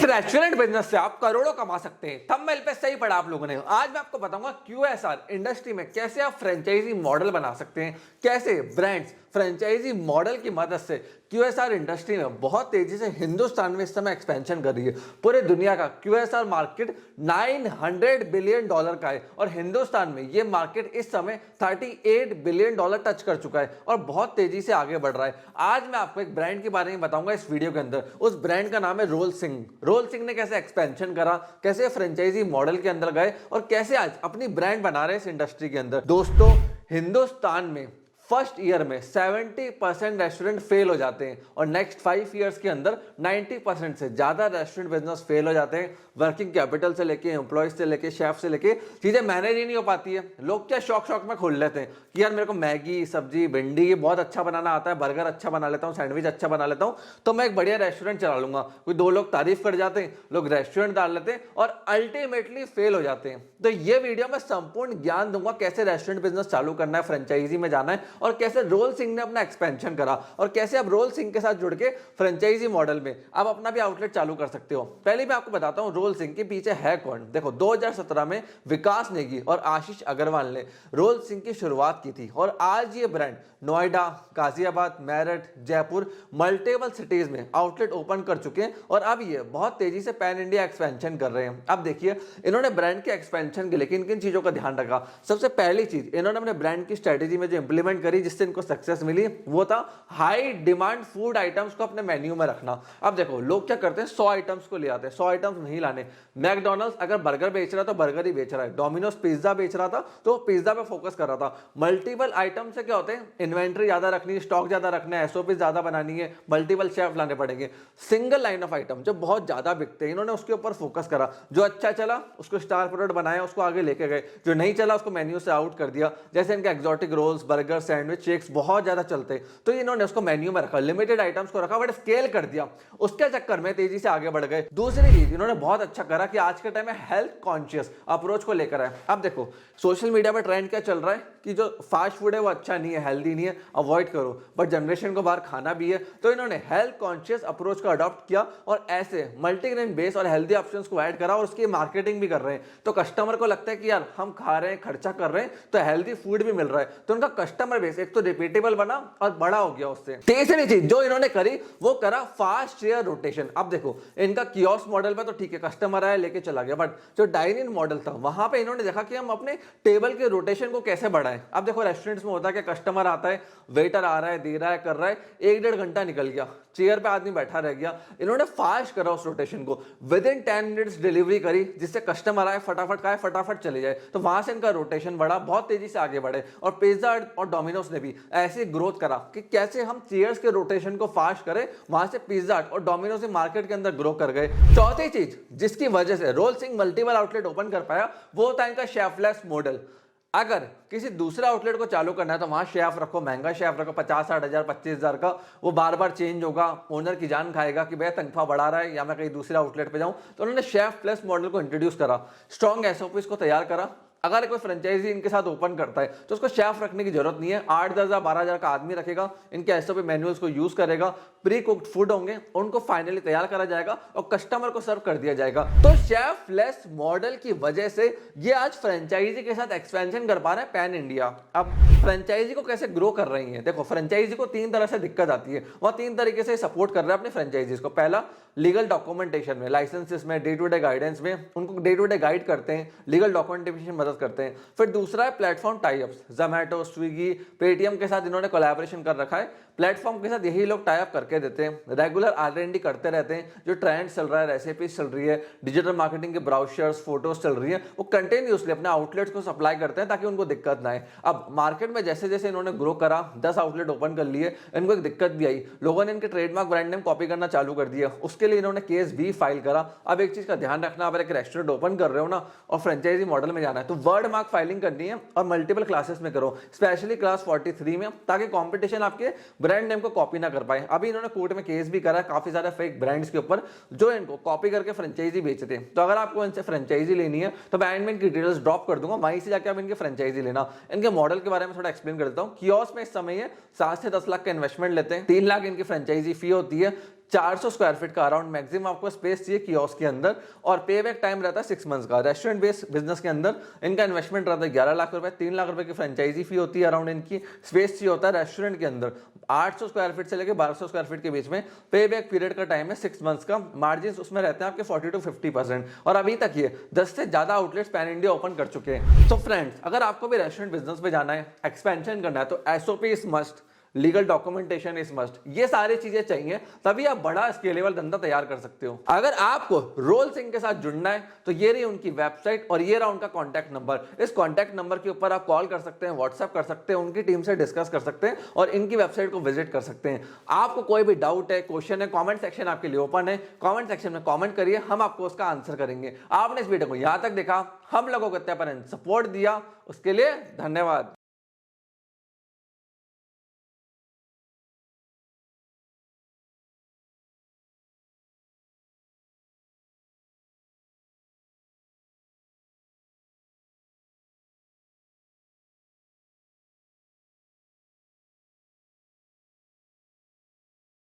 किस restaurant business से आप करोड़ों कमा सकते हैं? थंबनेल पे सही पढ़ा आप लोगों ने। आज मैं आपको बताऊंगा क्यूएसआर इंडस्ट्री में कैसे आप फ्रेंचाइजी मॉडल बना सकते हैं, कैसे ब्रांड्स फ्रेंचाइजी मॉडल की मदद से क्यूएसआर इंडस्ट्री में बहुत तेजी से हिंदुस्तान में इस समय एक्सपेंशन कर रही है। पूरे दुनिया का क्यूएसआर मार्केट 900 बिलियन डॉलर का है और हिंदुस्तान में ये मार्केट इस समय 38 बिलियन डॉलर टच कर चुका है और बहुत तेजी से आगे बढ़ रहा है। आज मैं आपको एक ब्रांड के बारे में बताऊंगा इस वीडियो के अंदर। उस ब्रांड का नाम है रोल सिंह। रोल सिंह ने कैसे एक्सपेंशन करा, कैसे फ्रेंचाइजी मॉडल के अंदर गए और कैसे आज अपनी ब्रांड बना रहे हैं इस इंडस्ट्री के अंदर। दोस्तों, हिंदुस्तान में फर्स्ट ईयर में 70% रेस्टोरेंट फेल हो जाते हैं और नेक्स्ट 5 इयर्स के अंदर 90% से ज्यादा रेस्टोरेंट बिजनेस फेल हो जाते हैं। वर्किंग कैपिटल से लेके एम्प्लॉयज से लेके शेफ से लेके चीजें मैनेज ही नहीं हो पाती है। लोग क्या शौक में खोल लेते हैं कि यार मेरे को मैगी, सब्जी, भिंडी ये बहुत अच्छा बनाना आता है, बर्गर अच्छा बना लेता हूँ, सैंडविच अच्छा बना लेता हूँ, तो मैं एक बढ़िया रेस्टोरेंट चला लूंगा। कोई दो लोग तारीफ कर जाते हैं, लोग रेस्टोरेंट डाल लेते हैं और अल्टीमेटली फेल हो जाते हैं। तो ये वीडियो में संपूर्ण ज्ञान दूंगा कैसे रेस्टोरेंट बिजनेस चालू करना है, फ्रेंचाइजी में जाना है और कैसे रोल सिंह ने अपना एक्सपेंशन करा और कैसे आप रोल सिंह के साथ जुड़ के फ्रेंचाइजी मॉडल में आप अपना भी आउटलेट चालू कर सकते हो। पहले मैं आपको बताता हूं रोल सिंह के पीछे है कौन। देखो, 2017 में विकास नेगी और आशीष अग्रवाल ने रोल सिंह की शुरुआत की थी और आज ये brand Noida, Ghaziabad, Meerut, Jaipur multiple cities में आउटलेट ओपन कर चुके हैं और अब ये बहुत तेजी से पैन इंडिया एक्सपेंशन कर रहे हैं। अब देखिए, इन्होंने ब्रांड के एक्सपेंशन के लिए किन किन चीजों का ध्यान रखा। सबसे पहली चीज इन्होंने अपने ब्रांड की स्ट्रेटेजी में जो इंप्लीमेंट करी जिससे इनको सक्सेस मिली वो था हाई डिमांड फूड आइटम्स को अपने मेन्यू में रखना। अब देखो, लोग क्या करते हैं, 100 आइटम्स को ले आते हैं, 100 आइटम्स नहीं लाने। मैकडॉनल्ड्स अगर बर्गर बेच रहा है तो बर्गर ही बेच रहा है, डोमिनोज पिज्जा बेच रहा था तो पिज्जा पे फोकस कर रहा था। मल्टीपल आइटम से क्या होते हैं, इन्वेंट्री ज्यादा रखनी है, स्टॉक ज्यादा रखना है, एसओपी ज्यादा बनानी है, मल्टीपल शेफ लाने पड़ेंगे। सिंगल लाइन ऑफ आइटम जो बहुत ज्यादा बिकते हैं, इन्होंने उसके ऊपर फोकस करा। जो अच्छा चला उसको स्टार प्रोडक्ट बनाया, उसको आगे लेके गए। जो नहीं चला उसको मेन्यू से आउट कर दिया। जैसे इनके exotic rolls, burger, sandwich, shakes बहुत ज्यादा चलते हैं तो इन्होंने उसको मेन्यू में रखा, लिमिटेड आइटम्स को रखा बट स्केल कर दिया। उसके चक्कर में तेजी से आगे बढ़ गए। दूसरी चीज इन्होंने बहुत अच्छा करा कि आज के टाइम में हेल्थ कॉन्शियस अप्रोच को लेकर आए। अब देखो, सोशल मीडिया पर ट्रेंड क्या चल रहा है कि जो फास्ट फूड है वो अच्छा नहीं है, हेल्दी नहीं है, अवॉइड करो, बट जनरेशन को बाहर खाना भी है। तो इन्होंने हेल्थ कॉन्शियस अप्रोच को अडॉप्ट किया और ऐसे मल्टीग्रेन बेस और हेल्दी ऑप्शंस को ऐड करा और उसकी मार्केटिंग भी कर रहे हैं। तो कस्टमर को लगता है कि यार हम खा रहे हैं, खर्चा कर रहे हैं तो हेल्दी फूड भी मिल रहा है। तो उनका कस्टमर बेस एक तो रिपीटेबल बना और बड़ा हो गया उससे। तीसरी चीज जो इन्होंने करी वो करा फास्ट शेयर रोटेशन। अब देखो, इनका कियोस्क मॉडल पे तो ठीक है, कस्टमर आया लेके चला गया, बट जो डाइन इन मॉडल था वहां पे इन्होंने देखा कि हम अपने टेबल के रोटेशन को कैसे बढ़ाएं। अब देखो, रेस्टोरेंट्स में होता है कि कस्टमर आता है, वेटर आ रहा है, दे रहा है, कर रहा है, 1-1.5 घंटा निकल गया, चेयर पे आदमी बैठा रह गया। इन्होंने फास्ट करा उस रोटेशन को, विद इन 10 मिनट्स डिलीवरी करी जिससे कस्टमर आए, फटाफट खाए, फटाफट चले जाए। तो वहां से इनका रोटेशन बढ़ा, बहुत तेजी से आगे बढ़े। और पिज्जा और डोमिनोज ने भी ऐसी ग्रोथ करा कि कैसे हम चेयर्स के रोटेशन को फास्ट करें, वहां से पिज्जा और डोमिनोज से मार्केट के अंदर ग्रो कर गए। चौथी चीज जिसकी वजह से roll Singh multiple outlet open कर पाया वो था इनका शेफलेस मॉडल। अगर किसी दूसरे आउटलेट को चालू करना है तो वहां शेफ रखो, महंगा शेफ रखो, 50-60 हजार, 25 हजार का, वो बार बार चेंज होगा, ओनर की जान खाएगा कि भैया तनख्वाह बढ़ा रहा है या मैं कहीं दूसरे आउटलेट पे जाऊं। तो उन्होंने शेफ प्लस मॉडल को इंट्रोड्यूस करा, स्ट्रॉन्ग एसओपीज को तैयार करा। अगर कोई फ्रेंचाइजी इनके साथ ओपन करता है तो उसको शेफ रखने की जरूरत नहीं है, 8-10 हजार, 12 हजार का आदमी रखेगा, इनके एसओपी मैनुअल्स को यूज करेगा, प्री कुक्ड फूड होंगे, उनको फाइनली तैयार करा जाएगा और कस्टमर को सर्व कर दिया जाएगा। तो शेफ लेस मॉडल की वजह से ये आज फ्रेंचाइजी के साथ एक्सपेंशन कर पा रहे हैं पैन इंडिया। अब फ्रेंचाइजी को कैसे ग्रो कर रही है, देखो, फ्रेंचाइजी को 3 तरह से दिक्कत आती है, वह 3 तरीके से सपोर्ट कर रहे हैं अपने फ्रेंचाइजीज को। पहला, लीगल डॉक्यूमेंटेशन में, लाइसेंसेस में, डे टू डे गाइडेंस में, उनको डे टू डे गाइड करते हैं, लीगल डॉक्यूमेंटेशन मदद करते हैं। फिर दूसरा है platform types, Zomato, Swiggy, Paytm के साथ इन्होंने कोलैबोरेशन कर रखा है। प्लेटफॉर्म के साथ यही लोग टाइप करके देते हैं, रेगुलर R&D करते रहते हैं। जो ट्रेंड चल रहा है, रेसिपीज चल रही है, डिजिटल मार्केटिंग के ब्राउचर्स, फोटोज चल रही है, वो कंटिन्यूसली अपने आउटलेट्स को सप्लाई करते हैं ताकि उनको दिक्कत ना आए। अब मार्केट में जैसे जैसे इन्होंने ग्रो करा, 10 आउटलेट ओपन कर लिए, इनको एक दिक्कत भी आई, लोगों ने इनके ट्रेडमार्क ब्रांड नेम कॉपी करना चालू कर दिया। उसके लिए इन्होंने केस भी फाइल करा। अब एक चीज का ध्यान रखना, अगर एक रेस्टोरेंट ओपन कर रहे हो ना और फ्रेंचाइजी मॉडल में जाना है तो वर्ड मार्क फाइलिंग करनी है और मल्टीपल क्लासेस में करो, स्पेशली क्लास 43 में, ताकि कंपटीशन आपके ब्रांड नेम को कॉपी ना कर पाए। अभी इन्होंने कोर्ट में केस भी करा है काफी सारे फेक ब्रांड्स के ऊपर जो इनको कॉपी करके फ्रेंचाइजी बेचते हैं। तो अगर आपको इनसे फ्रेंचाइजी लेनी है तो मैं एंड में इनकी डिटेल्स ड्रॉप कर दूंगा, वहीं से जाकर आप इनकी फ्रेंचाइजी लेना। इनके मॉडल के बारे में थोड़ा एक्सप्लेन कर देता हूं। कियोस्क में इस समय 7 से 10 लाख का इन्वेस्टमेंट लेते हैं, 3 लाख इनकी फ्रेंचाइजी फी होती है, 400 स्क्वायर फीट का अराउंड मैक्सिमम आपको स्पेस चाहिए कियोस्क के अंदर, और पे बैक टाइम रहता है 6 मंथ्स का। रेस्टोरेंट बेस्ड बिजनेस के अंदर इनका इन्वेस्टमेंट रहता है 11 लाख रुपए, 3 लाख रुपए की फ्रेंचाइजी फी होती है अराउंड इनकी। स्पेस चाहिए होता है रेस्टोरेंट के अंदर 800 स्क्वायर फीट से लेकर 1200 स्क्वायर फीट के बीच में। पे बैक पीरियड का टाइम है 6 मंथ्स का। मार्जिन उसमें रहते हैं आपके 40 to 50%, और अभी तक ये 10 से ज्यादा आउटलेट्स पैन इंडिया ओपन कर चुके हैं। तो फ्रेंड्स, अगर आपको भी रेस्टोरेंट बिजनेस में जाना है, एक्सपेंशन करना है, तो SOP is must, legal documentation is must, ये सारी चीजें चाहिए, तभी आप बड़ा स्केलेबल धंधा तैयार कर सकते हो। अगर आपको रोल सिंह के साथ जुड़ना है तो ये रही उनकी वेबसाइट और ये रहा उनका कॉन्टैक्ट नंबर। इस कॉन्टैक्ट नंबर के ऊपर आप कॉल कर सकते हैं, व्हाट्सएप कर सकते हैं, उनकी टीम से डिस्कस कर सकते हैं और इनकी वेबसाइट को विजिट कर सकते हैं। आपको कोई भी डाउट है, क्वेश्चन है, कॉमेंट सेक्शन आपके लिए ओपन है। कॉमेंट सेक्शन में कॉमेंट करिए, हम आपको उसका आंसर करेंगे। आपने इस वीडियो को यहां तक देखा, हम लोगों को इतना सपोर्ट दिया, उसके लिए धन्यवाद।